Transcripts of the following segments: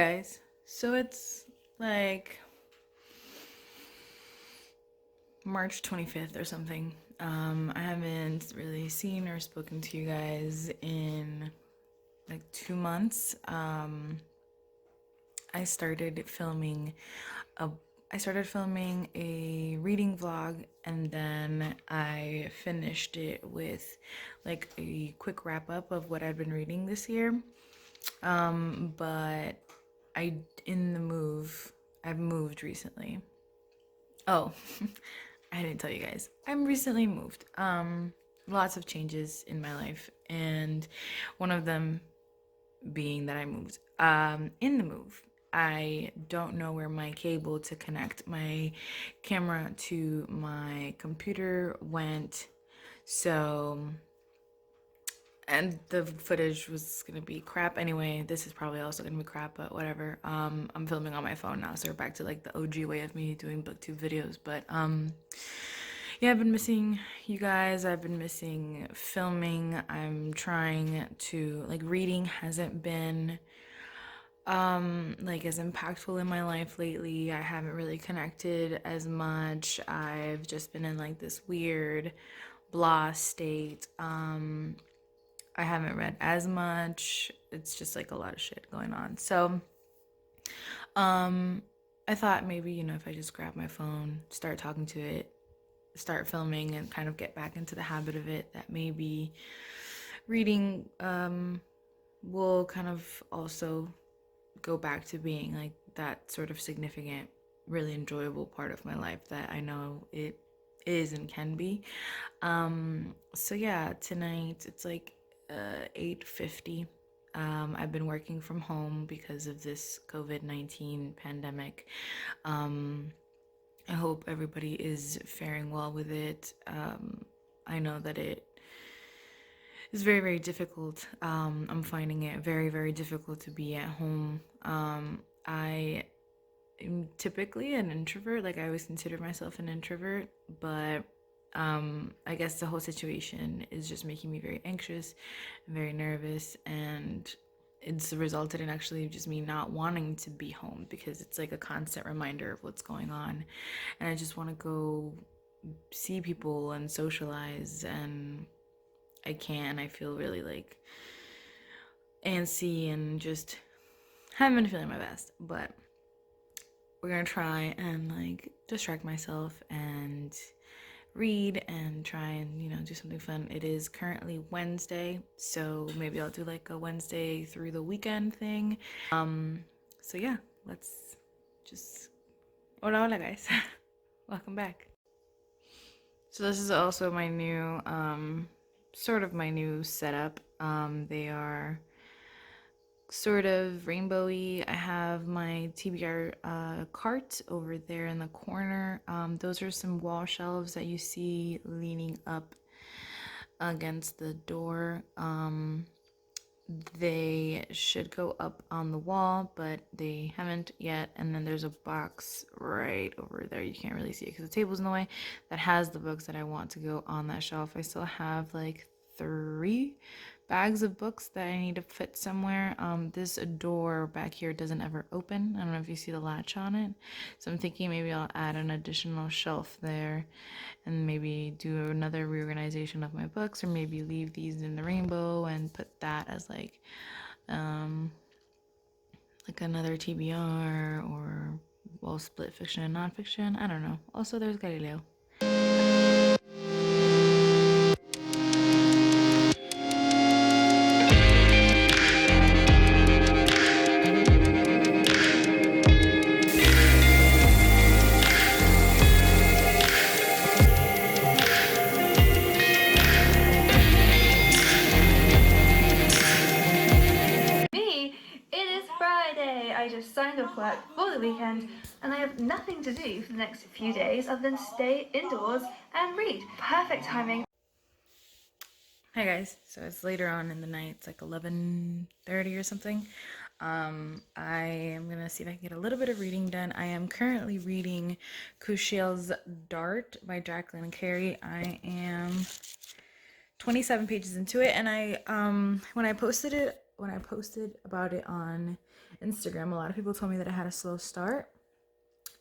Guys, so it's like March 25th or something. I haven't really seen or spoken to you guys in like 2 months. I started filming a I started filming a reading vlog, and then I finished it with like a quick wrap up of what I've been reading this year. But I in the move I've moved recently. Oh, I didn't tell you guys. I'm recently moved. Lots of changes in my life, and one of them being that I moved. In the move, I don't know where my cable to connect my camera to my computer went. So, and the footage was gonna be crap anyway. This is probably also gonna be crap, but whatever. I'm filming on my phone now, so we're back to like the OG way of me doing booktube videos. But yeah, I've been missing you guys. I've been missing filming. I'm trying to, like, reading hasn't been like as impactful in my life lately. I haven't really connected as much. I've just been in like this weird blah state. I haven't read as much. It's just like a lot of shit going on. So, I thought maybe, if I just grab my phone, start talking to it, start filming, and kind of get back into the habit of it, that maybe reading will kind of also go back to being like that sort of significant, really enjoyable part of my life that I know it is and can be. So yeah, tonight it's like 8:50. I've been working from home because of this COVID-19 pandemic. I hope everybody is faring well with it. I know that it is very, very difficult. I'm finding it very, very difficult to be at home. I am typically an introvert. Like, I always consider myself an introvert, but I guess the whole situation is just making me very anxious and very nervous, and it's resulted in actually just me not wanting to be home because it's like a constant reminder of what's going on, and I just want to go see people and socialize, and I can't. I feel really like antsy and just haven't been feeling my best, but we're gonna try and like distract myself and read and try and do something fun. It is currently Wednesday, so maybe I'll do like a Wednesday through the weekend thing. So yeah, let's just hola guys. Welcome back. So this is also my new sort of my new setup. They are sort of rainbowy. I have my TBR cart over there in the corner. Those are some wall shelves that you see leaning up against the door. They should go up on the wall, but they haven't yet. And then there's a box right over there. You can't really see it because the table's in the way, that has the books that I want to go on that shelf. I still have like 3 bags of books that I need to fit somewhere. This door back here doesn't ever open. I don't know if you see the latch on it. So I'm thinking maybe I'll add an additional shelf there and maybe do another reorganization of my books, or maybe leave these in the rainbow and put that as like another TBR, or well, split fiction and nonfiction. I don't know. Also, there's Galileo. I just signed off work for the weekend and I have nothing to do for the next few days other than stay indoors and read. Perfect timing. Hi guys, so it's later on in the night. It's like 11:30 or something. I am gonna see if I can get a little bit of reading done. I am currently reading Kushiel's Dart by Jacqueline Carey. I am 27 pages into it, and I when I posted about it on Instagram, a lot of people told me that it had a slow start.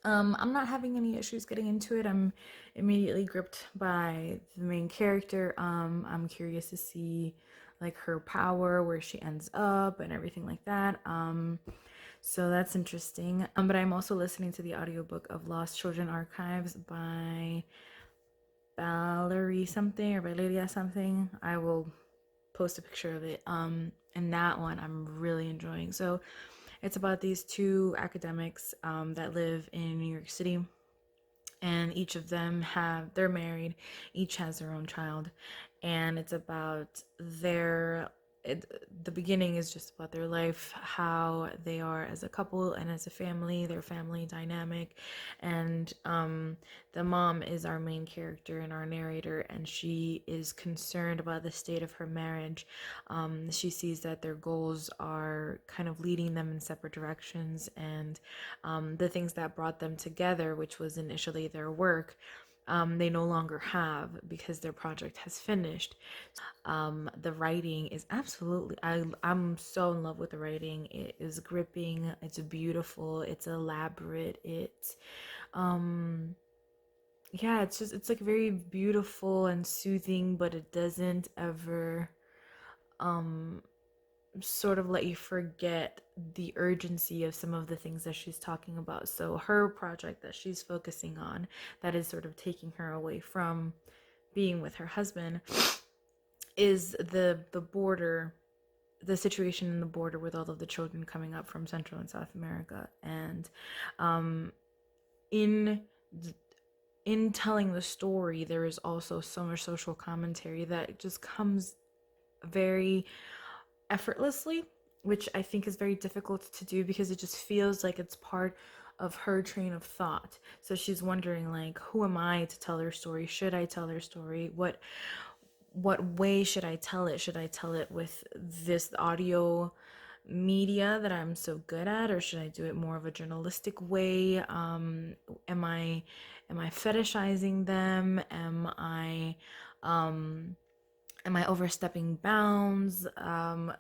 I'm not having any issues getting into it. I'm immediately gripped by the main character. I'm curious to see like her power, where she ends up, and everything like that. So that's interesting. But I'm also listening to the audiobook of Lost Children Archives by Valerie something or Valeria something. I will post a picture of it. And that one I'm really enjoying. So it's about these two academics that live in New York City, and each of them they're married, each has their own child, and it's about the beginning is just about their life, how they are as a couple and as a family, their family dynamic. And the mom is our main character and our narrator, and she is concerned about the state of her marriage. She sees that their goals are kind of leading them in separate directions, and the things that brought them together, which was initially their work, they no longer have because their project has finished. The writing is absolutely, I'm so in love with the writing. It is gripping, it's beautiful, it's elaborate, yeah, it's like very beautiful and soothing, but it doesn't ever sort of let you forget the urgency of some of the things that she's talking about. So her project that she's focusing on, that is sort of taking her away from being with her husband, is the border, the situation in the border with all of the children coming up from Central and South America. And in in telling the story, there is also so much social commentary that just comes very effortlessly, which I think is very difficult to do because it just feels like it's part of her train of thought. So she's wondering, like, who am I to tell her story? Should I tell her story? What way should I tell it? Should I tell it with this audio media that I'm so good at, or should I do it more of a journalistic way? Am I fetishizing them? Am I overstepping bounds?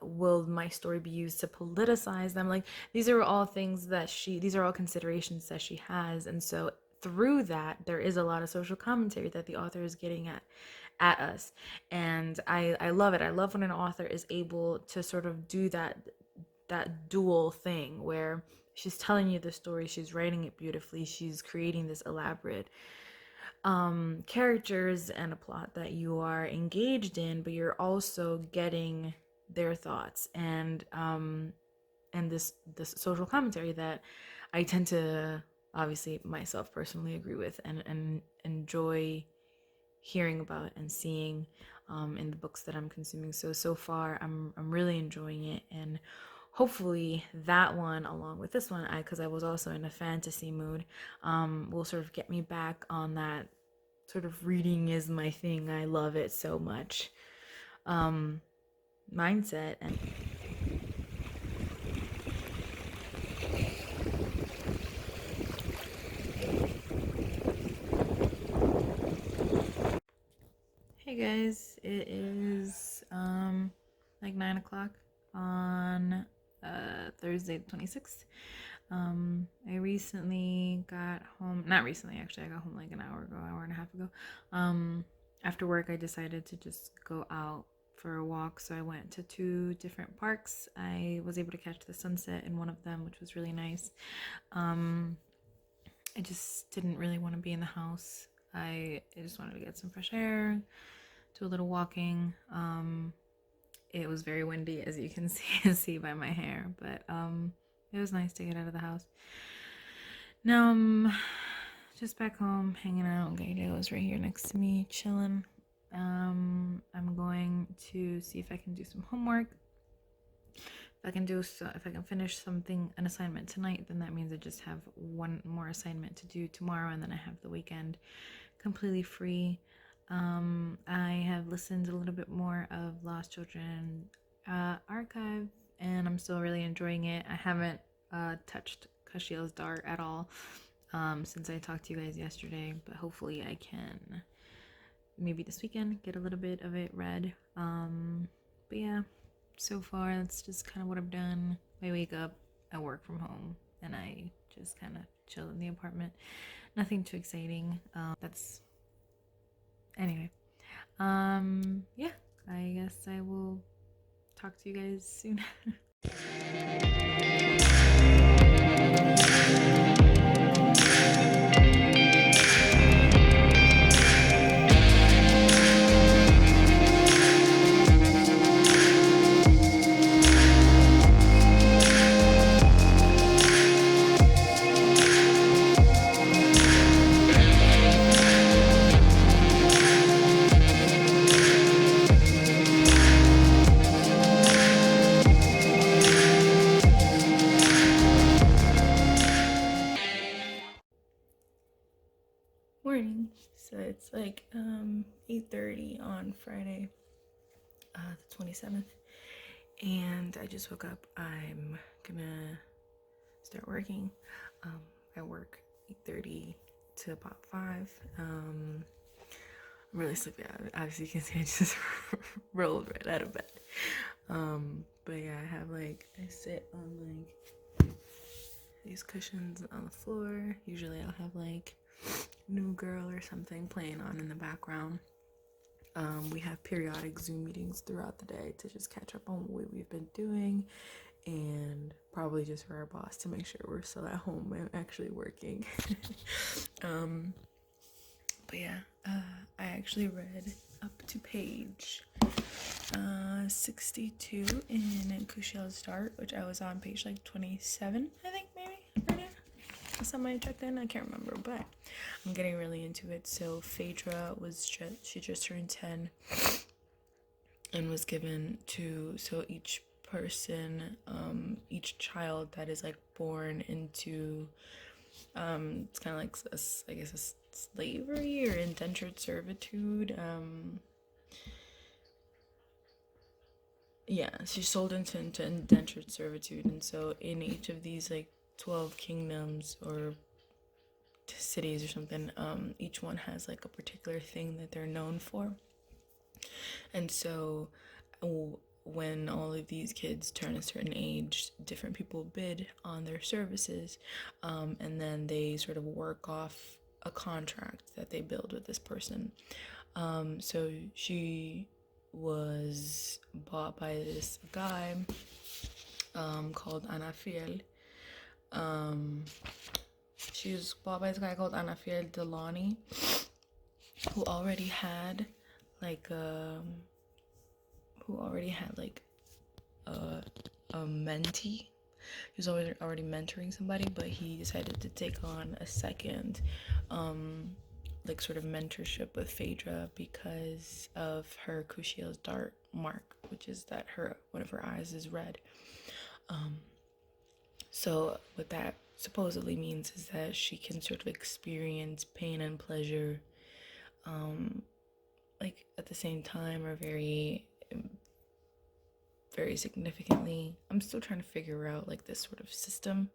Will my story be used to politicize them? Like, these are all things that these are all considerations that she has. And so through that, there is a lot of social commentary that the author is getting at us. And I love it. I love when an author is able to sort of do that dual thing where she's telling you the story, she's writing it beautifully, she's creating this elaborate characters and a plot that you are engaged in, but you're also getting their thoughts and this social commentary that I tend to obviously myself personally agree with and enjoy hearing about and seeing in the books that I'm consuming. So far I'm really enjoying it, and hopefully that one along with this one, because I was also in a fantasy mood, will sort of get me back on that sort of reading is my thing, I love it so much mindset. And hey guys, it is like 9 o'clock on Thursday the 26th. I recently got home, not recently actually, I got home like an hour and a half ago. After work I decided to just go out for a walk, so I went to 2 different parks. I was able to catch the sunset in one of them, which was really nice. I just didn't really want to be in the house. I just wanted to get some fresh air, do a little walking. It was very windy, as you can see by my hair, but it was nice to get out of the house. Now I'm just back home hanging out. Gato is right here next to me, chilling. I'm going to see if I can do some homework. If I can finish an assignment tonight, then that means I just have one more assignment to do tomorrow, and then I have the weekend completely free. I have listened a little bit more of Lost Children Archive, and I'm still really enjoying it. I haven't touched Kashiel's Dart at all since I talked to you guys yesterday, but hopefully I can maybe this weekend get a little bit of it read. But yeah, so far that's just kind of what I've done. I wake up, I work from home and I just kind of chill in the apartment. Nothing too exciting. That's anyway. Yeah, I guess I will talk to you guys soon. Morning. So it's like 8:30 on Friday, the 27th, and I just woke up. I'm gonna start working. I work 8:30 to about 5. I'm really sleepy. Obviously, you can see I just rolled right out of bed. But yeah, I sit on these cushions on the floor. Usually I'll have New Girl or something playing on in the background. We have periodic Zoom meetings throughout the day to just catch up on what we've been doing, and probably just for our boss to make sure we're still at home and actually working. But yeah, I actually read up to page 62 in Kushiel's Start, which I was on page 27, I think, maybe, right now. Last time I checked in, I can't remember, but I'm getting really into it. So Phaedra she just turned 10 and was given to, so each person, each child that is born into, it's kind of I guess a slavery or indentured servitude. Yeah, she's sold into indentured servitude, and so in each of these 12 kingdoms or cities or something, each one has a particular thing that they're known for. And so when all of these kids turn a certain age, different people bid on their services, and then they sort of work off a contract that they build with this person. So she was bought by this guy called Anafiel. She was bought by this guy called Anafiel Delani, who already had a mentee. He was already mentoring somebody, but he decided to take on a second sort of mentorship with Phaedra because of her Kushiel's Dart mark, which is that one of her eyes is red. So what that supposedly means is that she can sort of experience pain and pleasure at the same time, or very very significantly. I'm still trying to figure out this sort of system.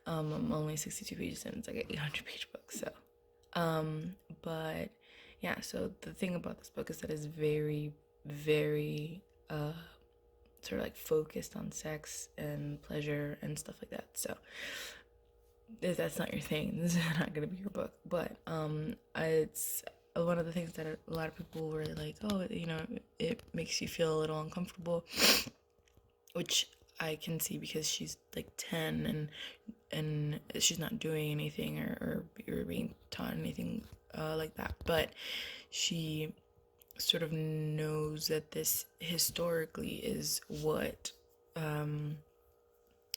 I'm only 62 pages in. It's an 800-page book, so but yeah, so the thing about this book is that it's very, very sort of focused on sex and pleasure and stuff like that. So if that's not your thing, this is not gonna be your book. But it's one of the things that a lot of people were it makes you feel a little uncomfortable, which I can see because she's 10 and she's not doing anything or being taught anything like that, but she sort of knows that this historically is what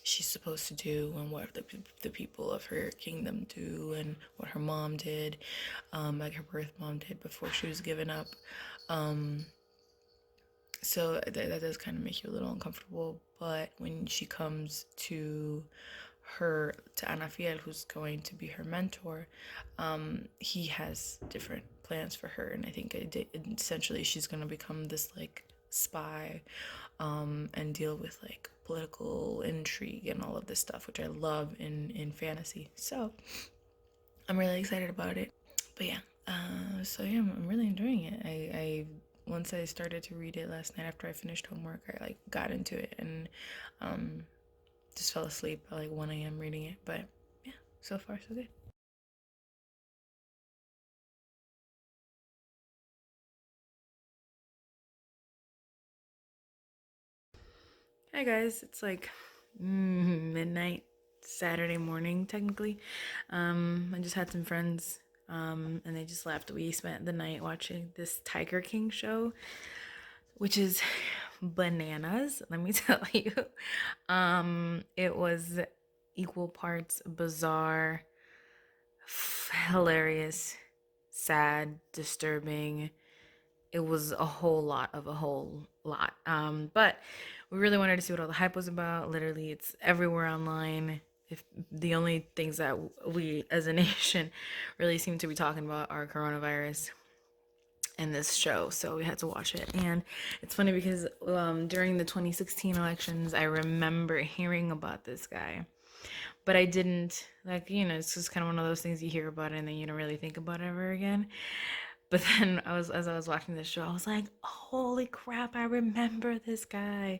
she's supposed to do, and what the people of her kingdom do, and what her mom did, her birth mom did before she was given up. So that does kind of make you a little uncomfortable. But when she comes to Anafiel, who's going to be her mentor, he has different plans for her, and I think essentially she's going to become this spy, and deal with political intrigue and all of this stuff, which I love in fantasy. So I'm really excited about it. But yeah, I'm really enjoying it. I once I started to read it last night after I finished homework, I got into it, and Just fell asleep at like 1 a.m. reading it, but yeah, so far so good. Hi guys, it's like midnight Saturday morning technically. I just had some friends and they just left. We spent the night watching this Tiger King show, which is bananas, let me tell you. It was equal parts bizarre, hilarious, sad, disturbing. It was a whole lot of a whole lot. But we really wanted to see what all the hype was about. Literally, it's everywhere online. If the only things that we as a nation really seem to be talking about are coronavirus and this show, so we had to watch it. And it's funny because during the 2016 elections, I remember hearing about this guy, but I didn't, like, it's just kind of one of those things you hear about it and then you don't really think about it ever again. But then as I was watching this show, I was like, holy crap, I remember this guy.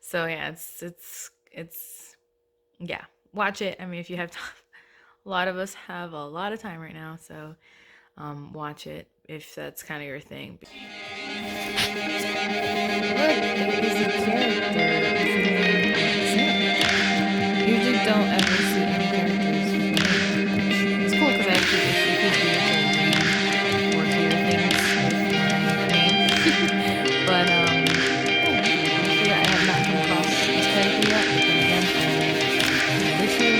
So yeah, it's yeah, watch it. I mean, if you have time, a lot of us have a lot of time right now, so watch it if that's kind of your thing. Look, there is a character Sam. Usually don't ever see any characters from it. It's cool because actually it could be able to read or hear things with my name. But honestly, I have not come across this character yet. But then again, I literally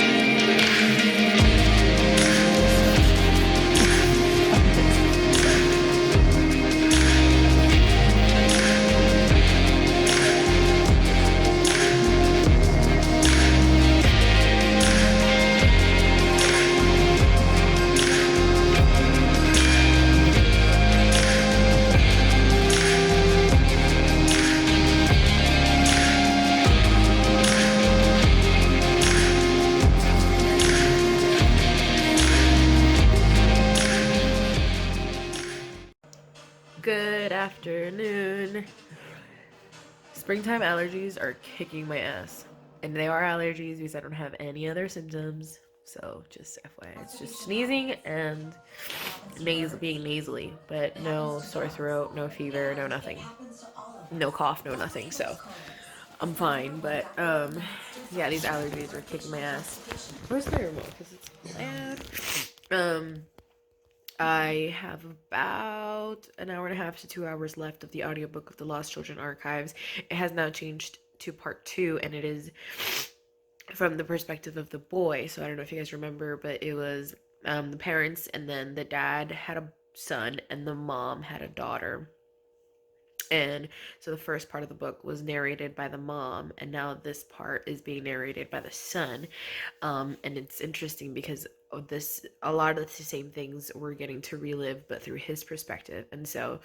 Good afternoon. Springtime allergies are kicking my ass. And they are allergies because I don't have any other symptoms. So just FYI, it's just sneezing and being nasally, but no sore throat, no fever, no nothing. No cough, no nothing. So I'm fine, but yeah, these allergies are kicking my ass. Where's my remote? Because it's loud. I have about an hour and a half to 2 hours left of the audiobook of the Lost Children Archives. It has now changed to part two, and it is from the perspective of the boy. So I don't know if you guys remember, but it was the parents, and then the dad had a son, and the mom had a daughter. And so the first part of the book was narrated by the mom, and now this part is being narrated by the son. And it's interesting because of this, a lot of the same things we're getting to relive, but through his perspective. And so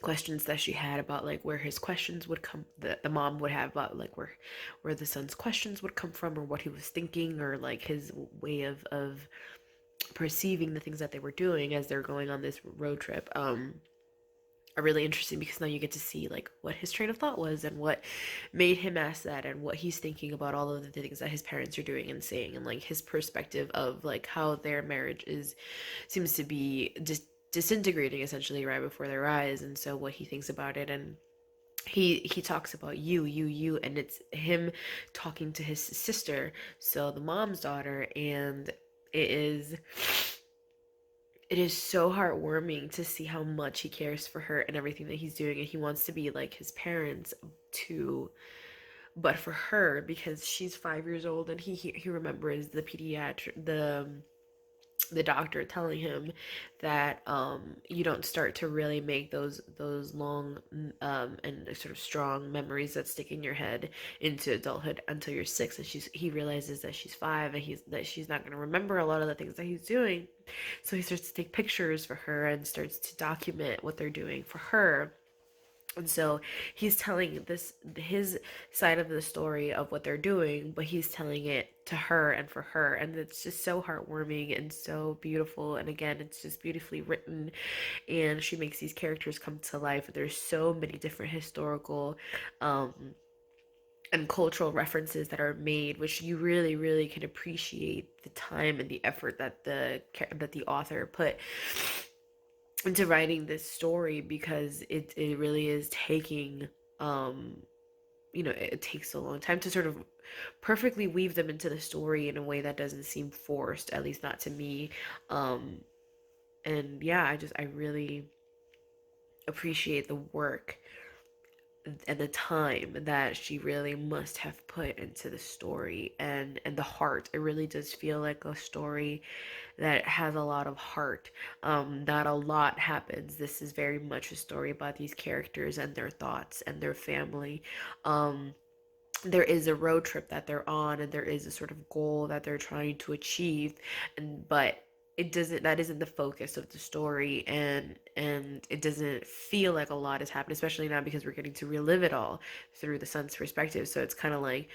questions that she had about like where his questions would come, the mom would have about like where the son's questions would come from, or what he was thinking, or like his way of perceiving the things that they were doing as they're going on this road trip. Are really interesting because now you get to see like what his train of thought was and what made him ask that and what he's thinking about all of the things that his parents are doing and saying, and like his perspective of like how their marriage seems to be just disintegrating essentially right before their eyes, and so what he thinks about it. And he talks about you, and it's him talking to his sister, so the mom's daughter. And it is it is so heartwarming to see how much he cares for her and everything that he's doing, and he wants to be like his parents too, but for her, because she's 5 years old, and he remembers the doctor telling him that you don't start to really make those long and sort of strong memories that stick in your head into adulthood until you're 6. And he realizes that she's 5, and she's not going to remember a lot of the things that he's doing. So he starts to take pictures for her and starts to document what they're doing for her. And so he's telling his side of the story of what they're doing, but he's telling it to her and for her. And it's just so heartwarming and so beautiful. And again, it's just beautifully written. And she makes these characters come to life. There's so many different historical and cultural references that are made, which you really, really can appreciate the time and the effort that the author put into writing this story, because it really is taking it takes a long time to sort of perfectly weave them into the story in a way that doesn't seem forced, at least not to me. And yeah, I really appreciate the work and the time that she really must have put into the story, and the heart. It really does feel like a story that has a lot of heart. Not a lot happens. This is very much a story about these characters and their thoughts and their family. There is a road trip that they're on, and there is a sort of goal that they're trying to achieve, and but it doesn't that isn't the focus of the story, and it doesn't feel like a lot has happened, especially now because we're getting to relive it all through the son's perspective. So it's kind of like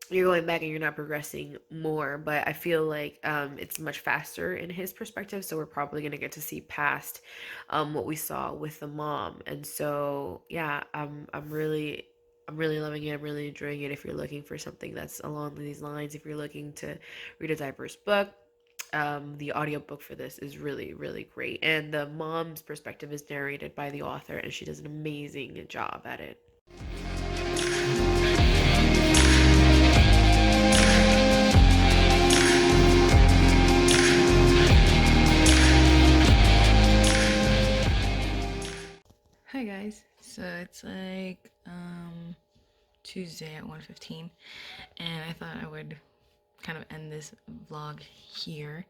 you're going back and you're not progressing more. But I feel like it's much faster in his perspective, so we're probably going to get to see past what we saw with the mom. And so yeah, I'm really loving it. I'm really enjoying it. If you're looking for something that's along these lines, if you're looking to read a diverse book, the audiobook for this is really, really great. And the mom's perspective is narrated by the author, and she does an amazing job at it. Hi guys. So it's like Tuesday at 1:15, and I thought I would kind of end this vlog here.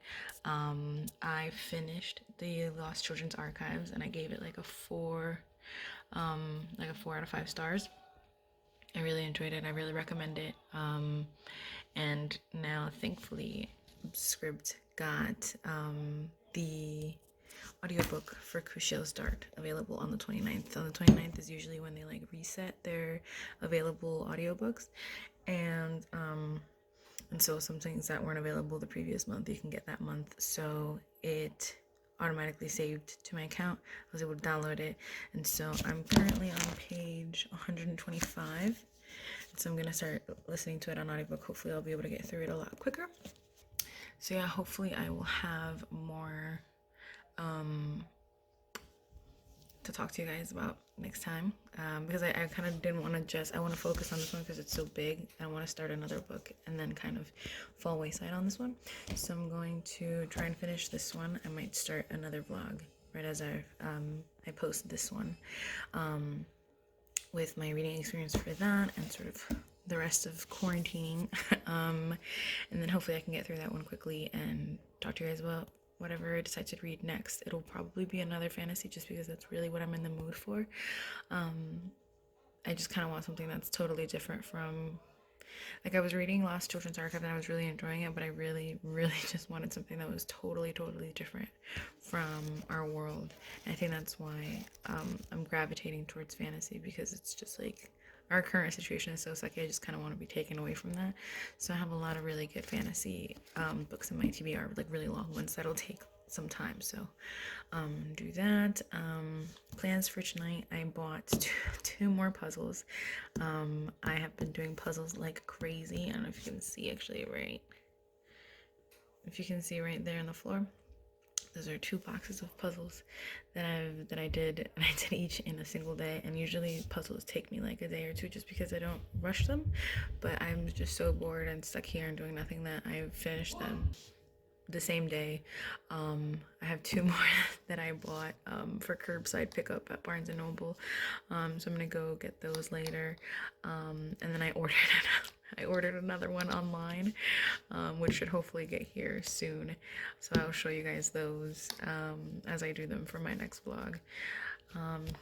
I finished the Lost Children's Archives, and I gave it like a 4 out of 5 stars. I really enjoyed it. I really recommend it. And now thankfully Scribd got the audiobook for Crucial's Dart available on the 29th. On the 29th is usually when they like reset their available audiobooks, and so some things that weren't available the previous month you can get that month. So it automatically saved to my account. I was able to download it, and so I'm currently on page 125. So I'm gonna start listening to it on audiobook. Hopefully I'll be able to get through it a lot quicker. So yeah, hopefully I will have more to talk to you guys about next time, because I kind of didn't want to I want to focus on this one because it's so big. I want to start another book and then kind of fall wayside on this one. So I'm going to try and finish this one. I might start another vlog right as I post this one, with my reading experience for that and sort of the rest of quarantining. And then hopefully I can get through that one quickly and talk to you guys about whatever I decide to read next. It'll probably be another fantasy just because that's really what I'm in the mood for. I just kind of want something that's totally different from, like, I was reading Lost Children's Archive and I was really enjoying it, but I really, really just wanted something that was totally, totally different from our world. And I think that's why I'm gravitating towards fantasy, because it's just like our current situation is so sucky. I just kind of want to be taken away from that. So I have a lot of really good fantasy books in my TBR, like really long ones that'll take some time. So do that. Plans for tonight, I bought two more puzzles. I have been doing puzzles like crazy. I don't know if you can see, actually, right, if you can see right there on the floor. Those are 2 boxes of puzzles that I did, and I did each in a single day. And usually puzzles take me like a day or 2 just because I don't rush them, but I'm just so bored and stuck here and doing nothing that I finished them the same day. I have 2 more that I bought for curbside pickup at Barnes & Noble, so I'm gonna go get those later. And then I ordered another one online, which should hopefully get here soon, so I'll show you guys those as I do them for my next vlog.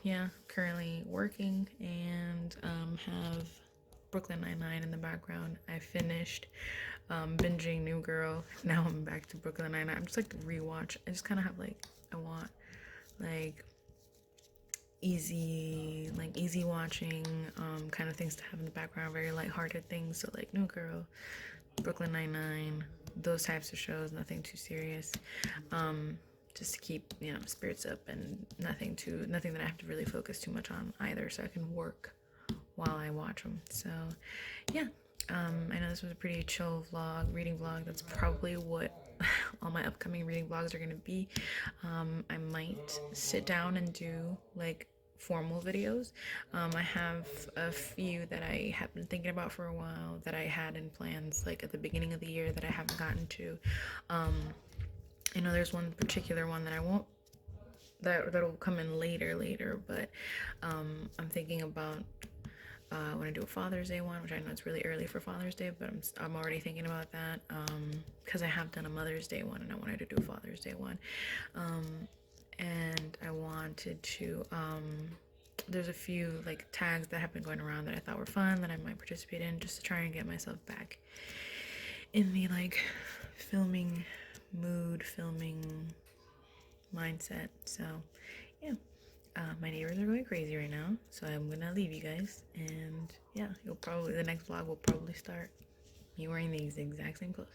Yeah, currently working and have Brooklyn Nine-Nine in the background. I finished binging New Girl. Now I'm back to Brooklyn Nine-Nine. I'm just like to rewatch. I just kind of have like, I want like easy watching kind of things to have in the background, very lighthearted things. So like New Girl, Brooklyn Nine-Nine, those types of shows, nothing too serious. Just to keep, spirits up, and nothing that I have to really focus too much on either, so I can work while I watch them. So yeah, I know this was a pretty chill vlog, reading vlog. That's probably what all my upcoming reading vlogs are gonna be. I might sit down and do like formal videos. I have a few that I have been thinking about for a while that I had in plans like at the beginning of the year that I haven't gotten to. I know there's one particular one that I won't that'll come in later, but I'm thinking about when I do a Father's Day one, which I know it's really early for Father's Day, but I'm already thinking about that because I have done a Mother's Day one and I wanted to do a Father's Day one, and I wanted to. There's a few like tags that have been going around that I thought were fun that I might participate in just to try and get myself back in the like filming mood, filming mindset. So yeah, my neighbors are going crazy right now, so I'm gonna leave you guys, and yeah, the next vlog will probably start me wearing these exact same clothes.